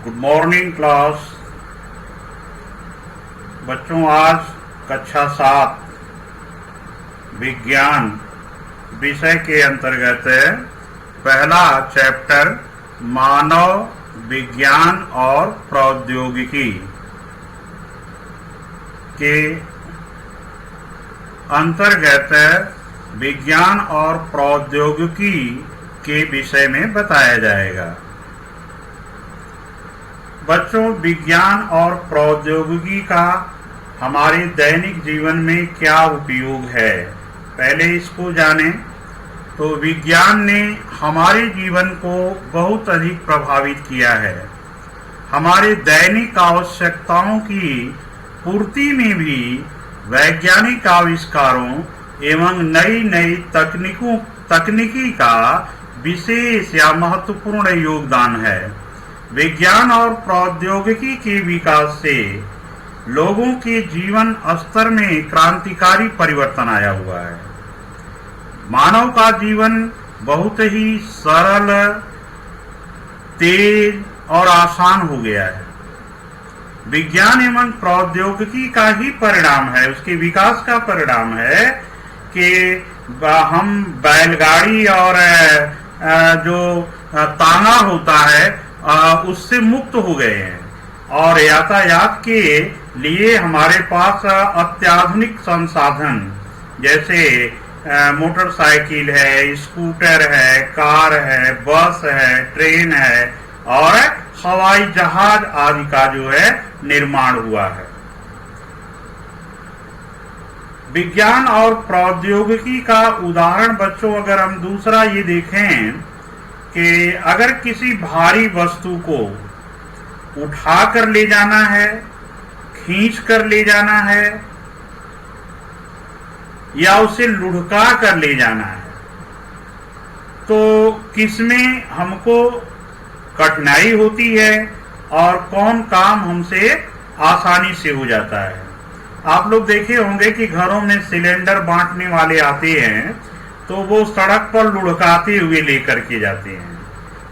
Good morning class. बच्चों, आज कक्षा 7 विज्ञान विषय के अंतर्गत पहला चैप्टर मानव विज्ञान और प्रौद्योगिकी के अंतर्गत विज्ञान और प्रौद्योगिकी के विषय में बताया जाएगा। बच्चों, विज्ञान और प्रौद्योगिकी का हमारे दैनिक जीवन में क्या उपयोग है, पहले इसको जानें। तो विज्ञान ने हमारे जीवन को बहुत अधिक प्रभावित किया है। हमारे दैनिक आवश्यकताओं की पूर्ति में भी वैज्ञानिक आविष्कारों एवं नई नई तकनीकी का विशेष या महत्वपूर्ण योगदान है। विज्ञान और प्रौद्योगिकी के विकास से लोगों के जीवन स्तर में क्रांतिकारी परिवर्तन आया हुआ है। मानव का जीवन बहुत ही सरल, तेज और आसान हो गया है। विज्ञान एवं प्रौद्योगिकी का ही परिणाम है, उसके विकास का परिणाम है कि हम बैलगाड़ी और जो तांगा होता है उससे मुक्त हो गए हैं और यातायात के लिए हमारे पास अत्याधुनिक संसाधन जैसे मोटरसाइकिल है, स्कूटर है, कार है, बस है, ट्रेन है और हवाई जहाज आदि का जो है निर्माण हुआ है। विज्ञान और प्रौद्योगिकी का उदाहरण बच्चों, अगर हम दूसरा ये देखें कि अगर किसी भारी वस्तु को उठा कर ले जाना है, खींच कर ले जाना है या उसे लुढ़का कर ले जाना है, तो किसमें हमको कठिनाई होती है और कौन काम हमसे आसानी से हो जाता है। आप लोग देखे होंगे कि घरों में सिलेंडर बांटने वाले आते हैं तो वो सड़क पर लुढ़काते हुए लेकर के जाते हैं,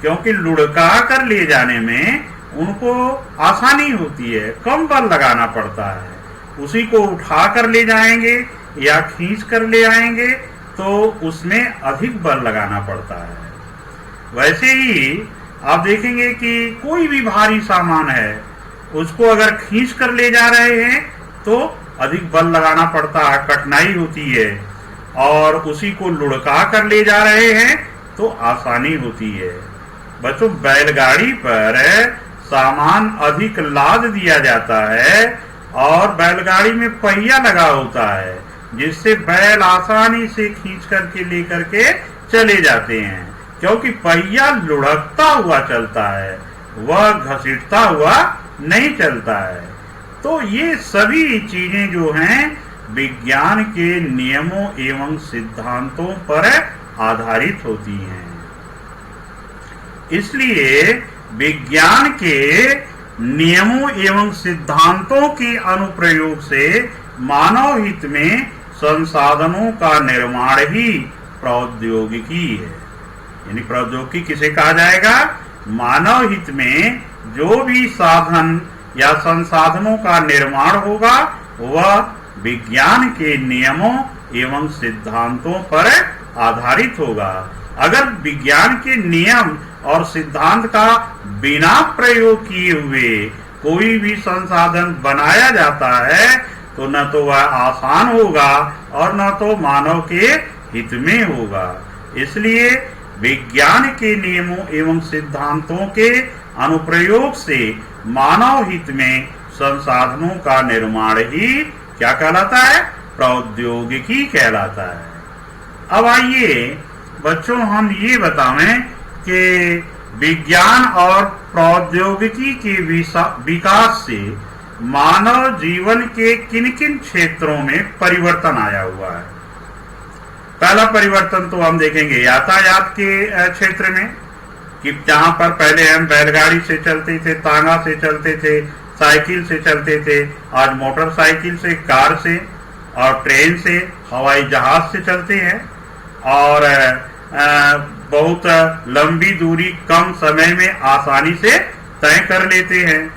क्योंकि लुढ़का कर ले जाने में उनको आसानी होती है, कम बल लगाना पड़ता है। उसी को उठा कर ले जाएंगे या खींच कर ले आएंगे तो उसमें अधिक बल लगाना पड़ता है। वैसे ही आप देखेंगे कि कोई भी भारी सामान है, उसको अगर खींच कर ले जा रहे हैं तो अधिक बल लगाना पड़ता है, कठिनाई होती है, और उसी को लुढ़का कर ले जा रहे हैं तो आसानी होती है। बच्चों, बैलगाड़ी पर सामान अधिक लाद दिया जाता है और बैलगाड़ी में पहिया लगा होता है जिससे बैल आसानी से खींच करके लेकर के चले जाते हैं, क्योंकि पहिया लुढ़कता हुआ चलता है, वह घसीटता हुआ नहीं चलता है। तो ये सभी चीजें जो हैं विज्ञान के नियमों एवं सिद्धांतों पर आधारित होती हैं। इसलिए विज्ञान के नियमों एवं सिद्धांतों के अनुप्रयोग से मानव हित में संसाधनों का निर्माण ही प्रौद्योगिकी है। यानी प्रौद्योगिकी किसे कहा जाएगा? मानव हित में जो भी साधन या संसाधनों का निर्माण होगा वह विज्ञान के नियमों एवं सिद्धांतों पर आधारित होगा। अगर विज्ञान के नियम और सिद्धांत का बिना प्रयोग किए हुए कोई भी संसाधन बनाया जाता है तो न तो वह आसान होगा और न तो मानव के हित में होगा। इसलिए विज्ञान के नियमों एवं सिद्धांतों के अनुप्रयोग से मानव हित में संसाधनों का निर्माण ही क्या कहलाता है? प्रौद्योगिकी कहलाता है। अब आइए बच्चों, हम ये बतावें कि विज्ञान और प्रौद्योगिकी के विकास से मानव जीवन के किन किन क्षेत्रों में परिवर्तन आया हुआ है। पहला परिवर्तन तो हम देखेंगे यातायात के क्षेत्र में, कि जहां पर पहले हम बैलगाड़ी से चलते थे, तांगा से चलते थे, साइकिल से चलते थे, आज मोटरसाइकिल से, कार से और ट्रेन से, हवाई जहाज से चलते हैं और बहुत लंबी दूरी कम समय में आसानी से तय कर लेते हैं।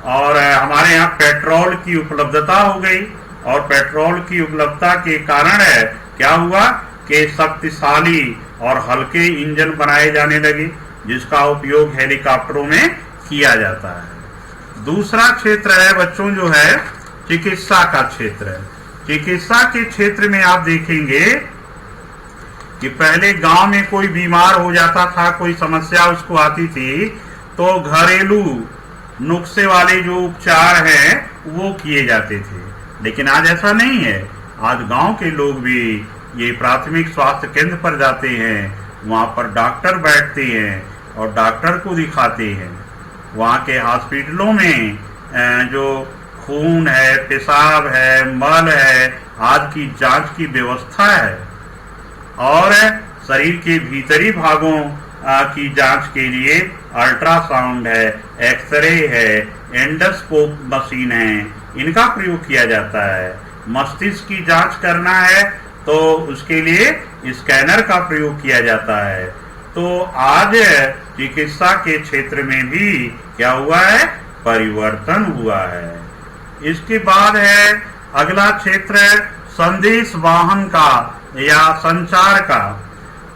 और हमारे यहाँ पेट्रोल की उपलब्धता हो गई, और पेट्रोल की उपलब्धता के कारण क्या हुआ कि शक्तिशाली और हल्के इंजन बनाए जाने लगे, जिसका उपयोग हेलीकॉप्टरों में किया जाता है। दूसरा क्षेत्र है बच्चों जो है चिकित्सा का क्षेत्र है। चिकित्सा के क्षेत्र में आप देखेंगे कि पहले गांव में कोई बीमार हो जाता था, कोई समस्या उसको आती थी, तो घरेलू नुस्खे वाले जो उपचार हैं वो किए जाते थे। लेकिन आज ऐसा नहीं है। आज गांव के लोग भी ये प्राथमिक स्वास्थ्य केंद्र पर जाते हैं, वहां पर डॉक्टर बैठते हैं और डॉक्टर को दिखाते हैं। वहां के हॉस्पिटलों में जो खून है, पेशाब है, मल है, आज की जांच की व्यवस्था है। और शरीर के भीतरी भागों की जांच के लिए अल्ट्रासाउंड है, एक्सरे है, एंडोस्कोप मशीन है, इनका प्रयोग किया जाता है। मस्तिष्क की जांच करना है तो उसके लिए स्कैनर का प्रयोग किया जाता है। तो आज चिकित्सा के क्षेत्र में भी क्या हुआ है, परिवर्तन हुआ है। इसके बाद है अगला क्षेत्र है संदेश वाहन का या संचार का।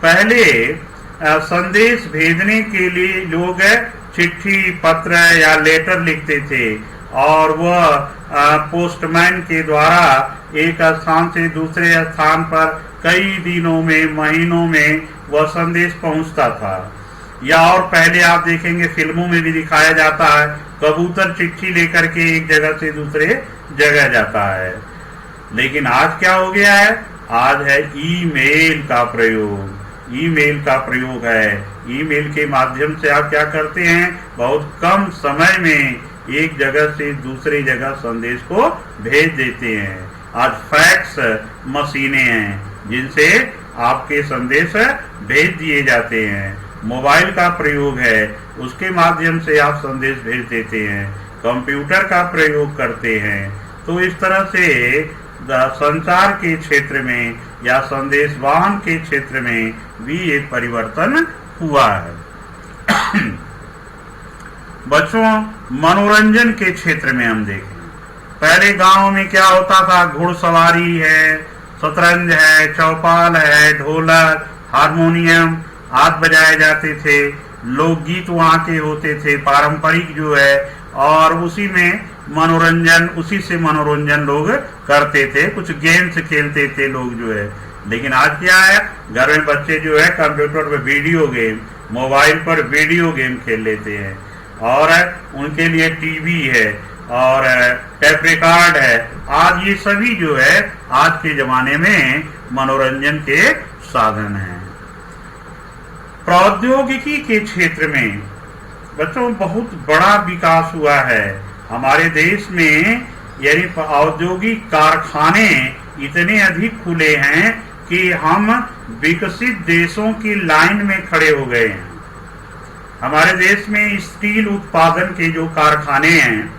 पहले संदेश भेजने के लिए लोग चिट्ठी, पत्र या लेटर लिखते थे, और वह पोस्टमैन के द्वारा एक स्थान से दूसरे स्थान पर कई दिनों में, महीनों में वह संदेश पहुंचता था। या और पहले आप देखेंगे फिल्मों में भी दिखाया जाता है, कबूतर चिट्ठी लेकर के एक जगह से दूसरे जगह जाता है। लेकिन आज क्या हो गया है, आज है ईमेल का प्रयोग। ईमेल का प्रयोग है। ईमेल के माध्यम से आप क्या करते हैं, बहुत कम समय में एक जगह से दूसरी जगह संदेश को भेज देते हैं। आज फैक्स मशीनें हैं जिनसे आपके संदेश भेज दिए जाते हैं। मोबाइल का प्रयोग है, उसके माध्यम से आप संदेश भेज देते हैं। कंप्यूटर का प्रयोग करते हैं। तो इस तरह से संचार के क्षेत्र में या संदेश वाहन के क्षेत्र में भी एक परिवर्तन हुआ है। बच्चों, मनोरंजन के क्षेत्र में हम देखें, पहले गांव में क्या होता था, घुड़सवारी है, शतरंज है, चौपाल है, ढोलक, हारमोनियम आदि बजाए जाते थे। लोकगीत वहाँ के होते थे, पारंपरिक जो है, और उसी से मनोरंजन लोग करते थे। कुछ गेम्स खेलते थे लोग जो है। लेकिन आज क्या है, घर में बच्चे जो है कंप्यूटर पर वीडियो गेम, मोबाइल पर वीडियो गेम खेल लेते हैं, और उनके लिए टीवी है और टेप रिकॉर्ड है। आज ये सभी जो है आज के जमाने में मनोरंजन के साधन हैं। प्रौद्योगिकी के क्षेत्र में बच्चों बहुत बड़ा विकास हुआ है हमारे देश में। यानी औद्योगिक कारखाने इतने अधिक खुले हैं कि हम विकसित देशों की लाइन में खड़े हो गए हैं। हमारे देश में स्टील उत्पादन के जो कारखाने हैं,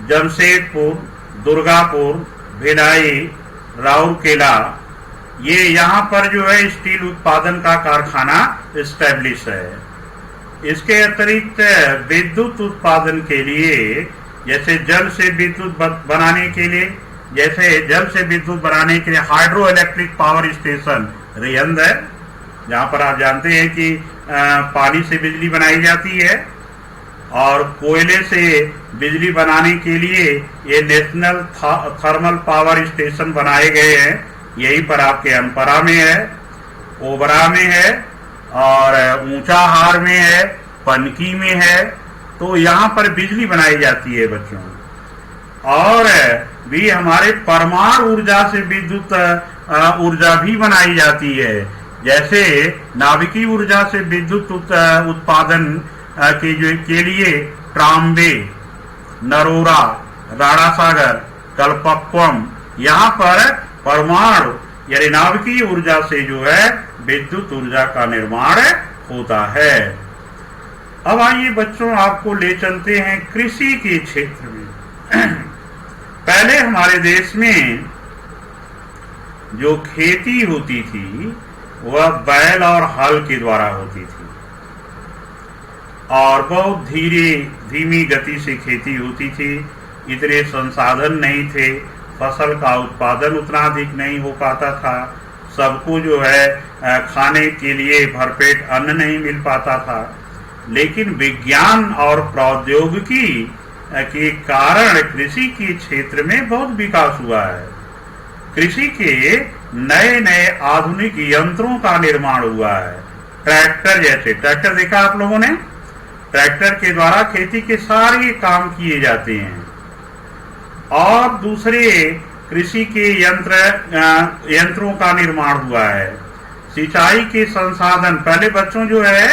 जमशेदपुर, दुर्गापुर, भिलाई, राउरकेला, ये यहाँ पर जो है स्टील उत्पादन का कारखाना एस्टेब्लिश है। इसके अतिरिक्त विद्युत उत्पादन के लिए, जैसे जल से विद्युत बनाने के लिए हाइड्रो इलेक्ट्रिक पावर स्टेशन रियंद है, जहाँ पर आप जानते हैं कि पानी से बिजली बनाई जाती है। और कोयले से बिजली बनाने के लिए ये नेशनल थर्मल पावर स्टेशन बनाए गए हैं। यहीं पर आपके अनपरा में है, ओबरा में है, और ऊंचाहार में है, पनकी में है। तो यहाँ पर बिजली बनाई जाती है बच्चों। और भी हमारे परमाणु ऊर्जा से विद्युत ऊर्जा भी बनाई जाती है। जैसे नाभिकीय ऊर्जा से विद्युत उत्पादन के लिए ट्राम्बे, नरोरा, राणासागर, कल्पक्वम, यहाँ पर परमाणु यानी नाभिकीय ऊर्जा से जो है विद्युत ऊर्जा का निर्माण होता है। अब आइए बच्चों, आपको ले चलते हैं कृषि के क्षेत्र में। पहले हमारे देश में जो खेती होती थी वह बैल और हल के द्वारा होती थी। और बहुत धीमी गति से खेती होती थी। इतने संसाधन नहीं थे, फसल का उत्पादन उतना अधिक नहीं हो पाता था, सबको जो है खाने के लिए भरपेट अन्न नहीं मिल पाता था। लेकिन विज्ञान और प्रौद्योगिकी के कारण कृषि के क्षेत्र में बहुत विकास हुआ है। कृषि के नए नए आधुनिक यंत्रों का निर्माण हुआ है। ट्रैक्टर जैसे, ट्रैक्टर देखा आप लोगों ने? ट्रैक्टर के द्वारा खेती के सारे काम किए जाते हैं। और दूसरे कृषि के यंत्रों का निर्माण हुआ है। सिंचाई के संसाधन, पहले बच्चों जो है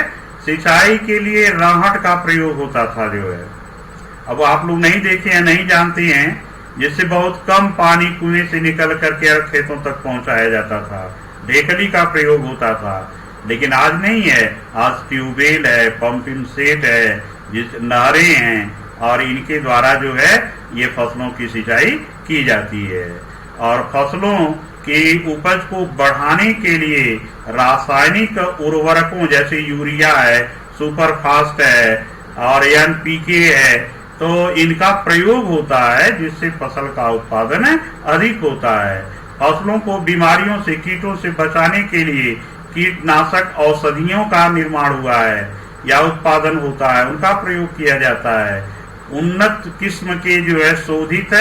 सिंचाई के लिए राहट का प्रयोग होता था जो है, अब आप लोग नहीं देखे हैं, नहीं जानते हैं, जिससे बहुत कम पानी कुएं से निकल करके खेतों तक पहुंचाया जाता था। ढेकली का प्रयोग होता था, लेकिन आज नहीं है। आज ट्यूबवेल है, पंपिंग सेट है, नहरें हैं, और इनके द्वारा जो है ये फसलों की सिंचाई की जाती है। और फसलों की उपज को बढ़ाने के लिए रासायनिक उर्वरकों जैसे यूरिया है, सुपरफास्ट है और एनपीके है, तो इनका प्रयोग होता है, जिससे फसल का उत्पादन अधिक होता है। फसलों को बीमारियों से, कीटों से बचाने के लिए कीटनाशक औषधियों का निर्माण हुआ है या उत्पादन होता है, उनका प्रयोग किया जाता है। उन्नत किस्म के जो है शोधित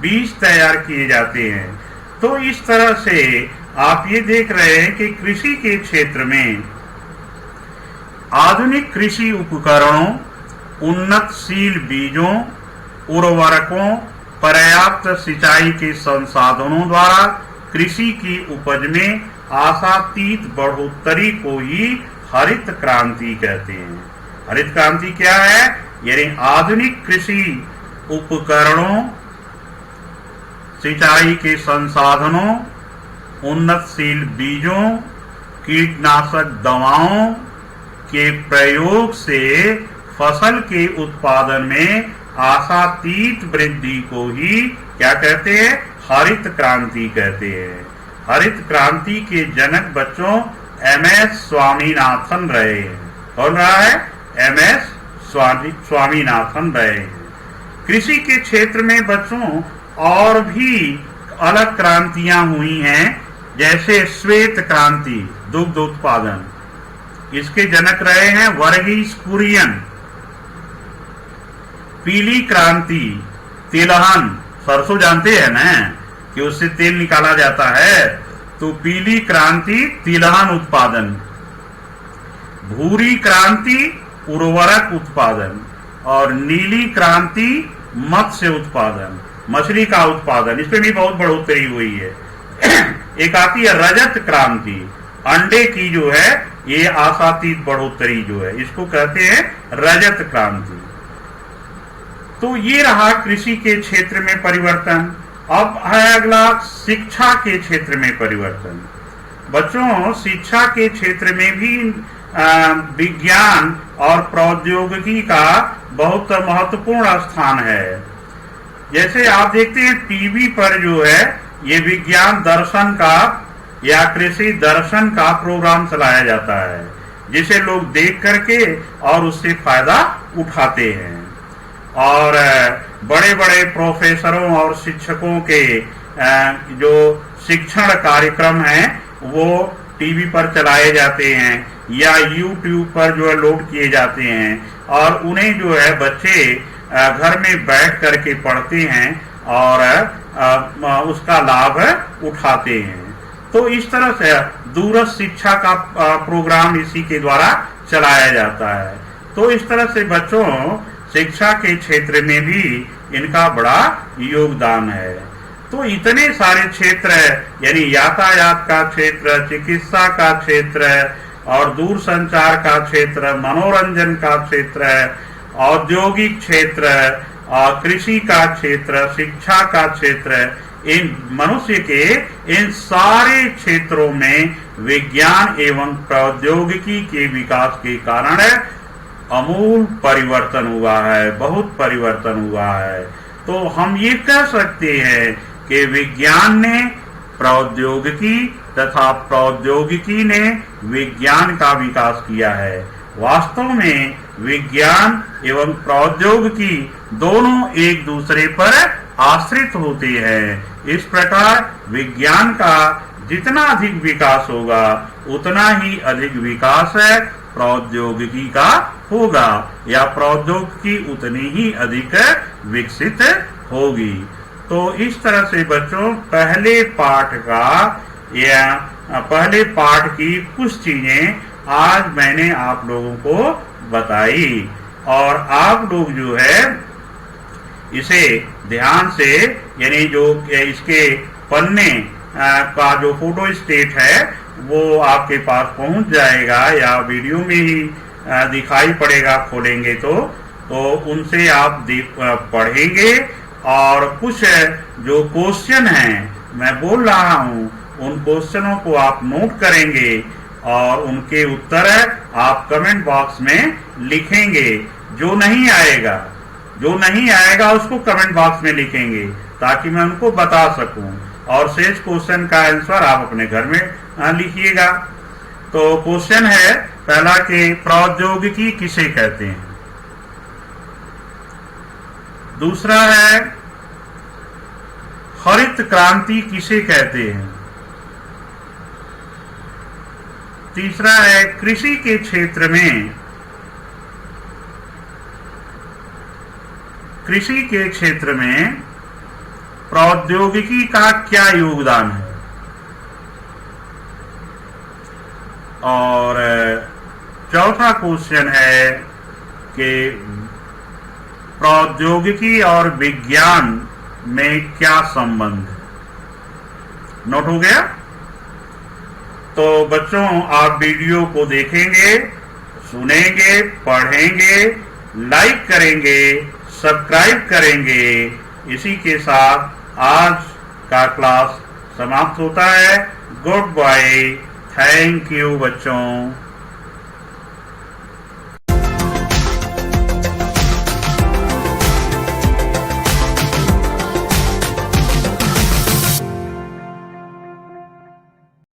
बीज तैयार किए जाते हैं। तो इस तरह से आप ये देख रहे हैं कि कृषि के क्षेत्र में आधुनिक कृषि उपकरणों, उन्नतशील बीजों, उर्वरकों, पर्याप्त सिंचाई के संसाधनों द्वारा कृषि की उपज में आशातीत बढ़ोतरी को ही हरित क्रांति कहते हैं। हरित क्रांति क्या है? यानी आधुनिक कृषि उपकरणों, सिंचाई के संसाधनों, उन्नतशील बीजों, कीटनाशक दवाओं के प्रयोग से फसल के उत्पादन में आशातीत वृद्धि को ही क्या कहते हैं? हरित क्रांति कहते हैं। हरित क्रांति के जनक बच्चों MS स्वामीनाथन रहे। कौन रहा है? MS स्वामीनाथन रहे। कृषि के क्षेत्र में बच्चों और भी अलग क्रांतियां हुई हैं, जैसे श्वेत क्रांति, दुग्ध उत्पादन, इसके जनक रहे हैं वर्गीस कुरियन। पीली क्रांति, तिलहन, सरसों जानते हैं ना कि उससे तेल निकाला जाता है, तो पीली क्रांति तिलहन उत्पादन। भूरी क्रांति उर्वरक उत्पादन, और नीली क्रांति मत्स्य उत्पादन, मछली का उत्पादन, इसमें भी बहुत बढ़ोतरी हुई है। एक आती है रजत क्रांति, अंडे की जो है ये आशातीत बढ़ोतरी जो है, इसको कहते हैं रजत क्रांति। तो ये रहा कृषि के क्षेत्र में परिवर्तन। अब है अगला शिक्षा के क्षेत्र में परिवर्तन। बच्चों, शिक्षा के क्षेत्र में भी विज्ञान और प्रौद्योगिकी का बहुत महत्वपूर्ण स्थान है। जैसे आप देखते हैं टीवी पर जो है ये विज्ञान दर्शन का या कृषि दर्शन का प्रोग्राम चलाया जाता है, जिसे लोग देख करके और उससे फायदा उठाते हैं। और बड़े बड़े प्रोफेसरों और शिक्षकों के जो शिक्षण कार्यक्रम हैं वो टीवी पर चलाए जाते हैं या यूट्यूब पर जो है लोड किए जाते हैं, और उन्हें जो है बच्चे घर में बैठ करके पढ़ते हैं और उसका लाभ उठाते हैं। तो इस तरह से दूरस्थ शिक्षा का प्रोग्राम इसी के द्वारा चलाया जाता है। तो इस तरह से बच्चों शिक्षा के क्षेत्र में भी इनका बड़ा योगदान है। तो इतने सारे क्षेत्र है, यानी यातायात का क्षेत्र, चिकित्सा का क्षेत्र और दूर संचार का क्षेत्र, मनोरंजन का क्षेत्र, औद्योगिक क्षेत्र, कृषि का क्षेत्र, शिक्षा का क्षेत्र, इन मनुष्य के इन सारे क्षेत्रों में विज्ञान एवं प्रौद्योगिकी के विकास के कारण अमूल परिवर्तन हुआ है, बहुत परिवर्तन हुआ है। तो हम ये कह सकते हैं कि विज्ञान ने प्रौद्योगिकी तथा प्रौद्योगिकी ने विज्ञान का विकास किया है। वास्तव में विज्ञान एवं प्रौद्योगिकी दोनों एक दूसरे पर आश्रित होते हैं। इस प्रकार विज्ञान का जितना अधिक विकास होगा उतना ही अधिक विकास प्रौद्योगिकी का होगा, या प्रौद्योगिकी उतनी ही अधिक विकसित होगी। तो इस तरह से बच्चों पहले पाठ की कुछ चीजें आज मैंने आप लोगों को बताई, और आप लोग जो है इसे ध्यान से, यानी जो इसके पन्ने का जो फोटो स्टेट है वो आपके पास पहुंच जाएगा या वीडियो में ही दिखाई पड़ेगा, खोलेंगे तो उनसे आप पढ़ेंगे, और कुछ जो क्वेश्चन हैं मैं बोल रहा हूं उन क्वेश्चनों को आप नोट करेंगे और उनके उत्तर आप कमेंट बॉक्स में लिखेंगे। जो नहीं आएगा उसको कमेंट बॉक्स में लिखेंगे ताकि मैं उनको बता सकूं, और शेष क्वेश्चन का आंसर आप अपने घर में लिखिएगा। तो क्वेश्चन है पहला कि प्रौद्योगिकी किसे कहते हैं, दूसरा है हरित क्रांति किसे कहते हैं, तीसरा है कृषि के क्षेत्र में प्रौद्योगिकी का क्या योगदान है, और चौथा क्वेश्चन है कि प्रौद्योगिकी और विज्ञान में क्या संबंध है। नोट हो गया? तो बच्चों आप वीडियो को देखेंगे, सुनेंगे, पढ़ेंगे, लाइक करेंगे, सब्सक्राइब करेंगे। इसी के साथ आज का क्लास समाप्त होता है। गुड बाय, थैंक यू बच्चों।